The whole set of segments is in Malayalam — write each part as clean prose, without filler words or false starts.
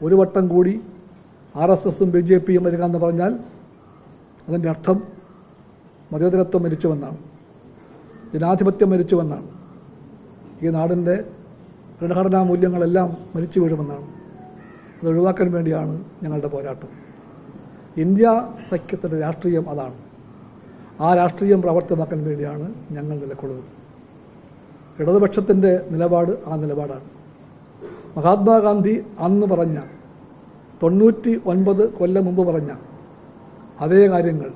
ഒരു വട്ടം കൂടി RSSും BJPയും വരിക എന്ന് പറഞ്ഞാൽ അതിൻ്റെ അർത്ഥം മതേതരത്വം മരിച്ചുവെന്നാണ്, ജനാധിപത്യം മരിച്ചുവെന്നാണ്, ഈ നാടിൻ്റെ ഭരണഘടനാ മൂല്യങ്ങളെല്ലാം മരിച്ചു വീഴുമെന്നാണ്. അത് ഒഴിവാക്കാൻ വേണ്ടിയാണ് ഞങ്ങളുടെ പോരാട്ടം. ഇന്ത്യ സഖ്യത്തിൻ്റെ രാഷ്ട്രീയം അതാണ്. ആ രാഷ്ട്രീയം പ്രാവർത്തികമാക്കാൻ വേണ്ടിയാണ് ഞങ്ങൾ നിലകൊള്ളുന്നത്. ഇടതുപക്ഷത്തിൻ്റെ നിലപാട് ആ നിലപാടാണ്. മഹാത്മാഗാന്ധി അന്ന് പറഞ്ഞ 99 കൊല്ലം മുമ്പ് പറഞ്ഞ അതേ കാര്യങ്ങൾ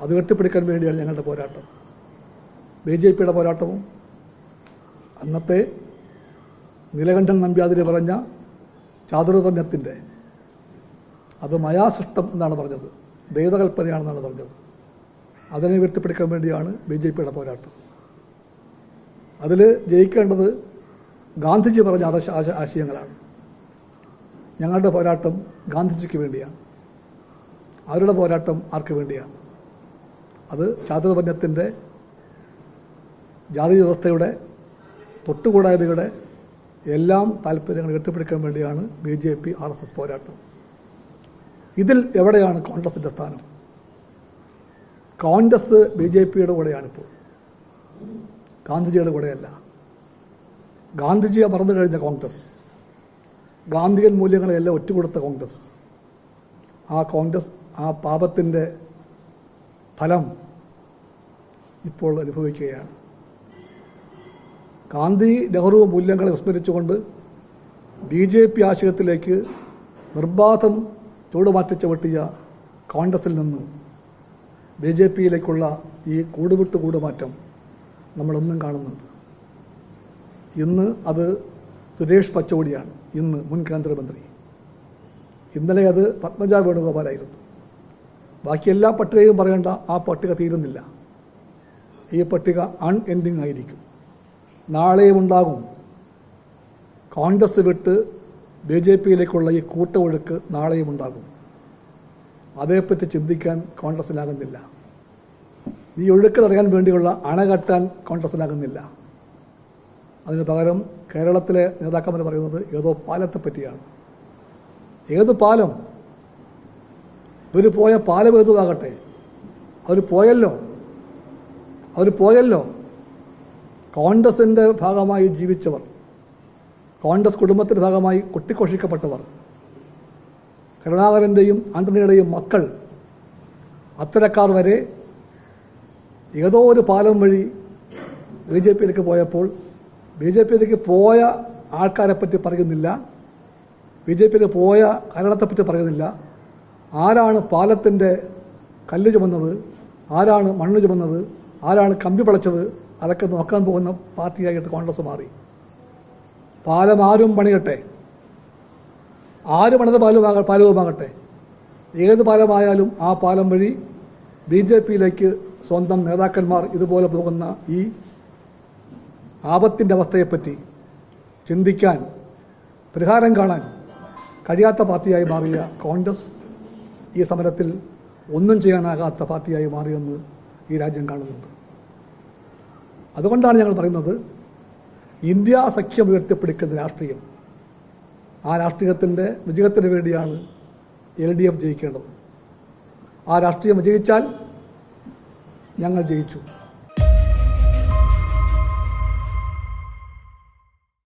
അത് ഉയർത്തിപ്പിടിക്കാൻ വേണ്ടിയാണ് ഞങ്ങളുടെ പോരാട്ടം. BJPയുടെ പോരാട്ടവും അന്നത്തെ നീലകണ്ഠൻ നമ്പ്യാതിരി പറഞ്ഞ ചാതുർവർണ്ണത്തിൻ്റെ അത് മയാസൃഷ്ടം എന്നാണ് പറഞ്ഞത്, ദൈവകൽപ്പനയാണെന്നാണ് പറഞ്ഞത്. അതിനെ ഉയർത്തിപ്പിടിക്കാൻ വേണ്ടിയാണ് BJPയുടെ പോരാട്ടം. അതിൽ ജയിക്കേണ്ടത് ഗാന്ധിജി പറഞ്ഞ ആശയങ്ങളാണ്. ഞങ്ങളുടെ പോരാട്ടം ഗാന്ധിജിക്ക് വേണ്ടിയാണ്. അവരുടെ പോരാട്ടം ആർക്ക് വേണ്ടിയാണ്? അത് ചാതുർവർണ്ണത്തിൻ്റെ, ജാതി വ്യവസ്ഥയുടെ, തൊട്ടുകൂടായ്മയുടെ എല്ലാം താല്പര്യങ്ങൾ ഉയർത്തിപ്പിടിക്കാൻ വേണ്ടിയാണ് BJP RSS പോരാട്ടം. ഇതിൽ എവിടെയാണ് കോൺഗ്രസിൻ്റെ സ്ഥാനം? കോൺഗ്രസ് BJPയുടെ കൂടെയാണിപ്പോൾ, ഗാന്ധിജിയുടെ കൂടെയല്ല. ഗാന്ധിജിയെ മറന്നു കഴിഞ്ഞ കോൺഗ്രസ്, ഗാന്ധിയൻ മൂല്യങ്ങളെല്ലാം ഒറ്റുകൊടുത്ത കോൺഗ്രസ്, ആ കോൺഗ്രസ് ആ പാപത്തിൻ്റെ ഫലം ഇപ്പോൾ അനുഭവിക്കുകയാണ്. ഗാന്ധി നെഹ്റു മൂല്യങ്ങളെ വിസ്മരിച്ചുകൊണ്ട് BJP ആശയത്തിലേക്ക് നിർബാധം ചൂടുമാറ്റി ചവിട്ടിയ കോൺഗ്രസിൽ നിന്ന് BJPയിലേക്കുള്ള ഈ കൂടുമാറ്റം നമ്മളൊന്നും കാണുന്നുണ്ട്. ഇന്ന് അത് സുരേഷ് പച്ചോടിയാണ്, ഇന്ന് മുൻ കേന്ദ്രമന്ത്രി. ഇന്നലെ അത് പത്മജ വേണുഗോപാലായിരുന്നു. ബാക്കി എല്ലാ പട്ടികയും പറയേണ്ട, ആ പട്ടിക തീരുന്നില്ല. ഈ പട്ടിക അൺഎൻഡിങ് ആയിരിക്കും. നാളെയും ഉണ്ടാകും. കോൺഗ്രസ് വിട്ട് BJPയിലേക്കുള്ള ഈ കൂട്ടൊഴുക്ക് നാളെയും ഉണ്ടാകും. അതേപ്പറ്റി ചിന്തിക്കാൻ കോൺഗ്രസിനാകുന്നില്ല. ഈ ഒഴുക്ക് തടയാൻ വേണ്ടിയുള്ള അണ കെട്ടാൻ കോൺഗ്രസിനാകുന്നില്ല. അതിന് പകരം കേരളത്തിലെ നേതാക്കന്മാർ പറയുന്നത് ഏതോ പാലത്തെ പറ്റിയാണ്. ഏത് പാലം? ഇവർ പോയ പാലം ഏതുമാകട്ടെ, അവർ പോയല്ലോ. കോൺഗ്രസിൻ്റെ ഭാഗമായി ജീവിച്ചവർ, കോൺഗ്രസ് കുടുംബത്തിൻ്റെ ഭാഗമായി കൊട്ടിഘോഷിക്കപ്പെട്ടവർ, കരുണാകരൻ്റെയും ആന്റണിയുടെയും മക്കൾ, അത്തരക്കാർ വരെ ഏതോ ഒരു പാലം വഴി BJPയിലേക്ക് പോയപ്പോൾ BJPയിലേക്ക് പോയ ആൾക്കാരെപ്പറ്റി പറയുന്നില്ല, BJPയിലേക്ക് പോയ കാരണത്തെപ്പറ്റി പറയുന്നില്ല. ആരാണ് പാലത്തിൻ്റെ കല്ല് ചുമന്നത്, ആരാണ് മണ്ണ് ചുമന്നത്, ആരാണ് കമ്പി പിളച്ചത്, അതൊക്കെ നോക്കാൻ പോകുന്ന പാർട്ടിയായിട്ട് കോൺഗ്രസ് മാറി. പാലം ആരും പണിയട്ടെ, ആര് പണിത പാലവുമാകട്ടെ, ഏത് പാലമായാലും ആ പാലം വഴി BJPയിലേക്ക് സ്വന്തം നേതാക്കന്മാർ ഇതുപോലെ പോകുന്ന ഈ ആപത്തിൻ്റെ അവസ്ഥയെപ്പറ്റി ചിന്തിക്കാൻ, പരിഹാരം കാണാൻ കഴിയാത്ത പാർട്ടിയായി മാറിയ കോൺഗ്രസ് ഈ സമരത്തിൽ ഒന്നും ചെയ്യാനാകാത്ത പാർട്ടിയായി മാറിയെന്ന് ഈ രാജ്യം കാണുന്നുണ്ട്. അതുകൊണ്ടാണ് ഞങ്ങൾ പറയുന്നത്, ഇന്ത്യ സഖ്യം ഉയർത്തിപ്പിടിക്കുന്ന രാഷ്ട്രീയം, ആ രാഷ്ട്രീയത്തിൻ്റെ വിജയത്തിന് വേണ്ടിയാണ് LDF ജയിക്കേണ്ടത്. ആ രാഷ്ട്രീയം വിജയിച്ചാൽ ഞങ്ങൾ ജയിച്ചു.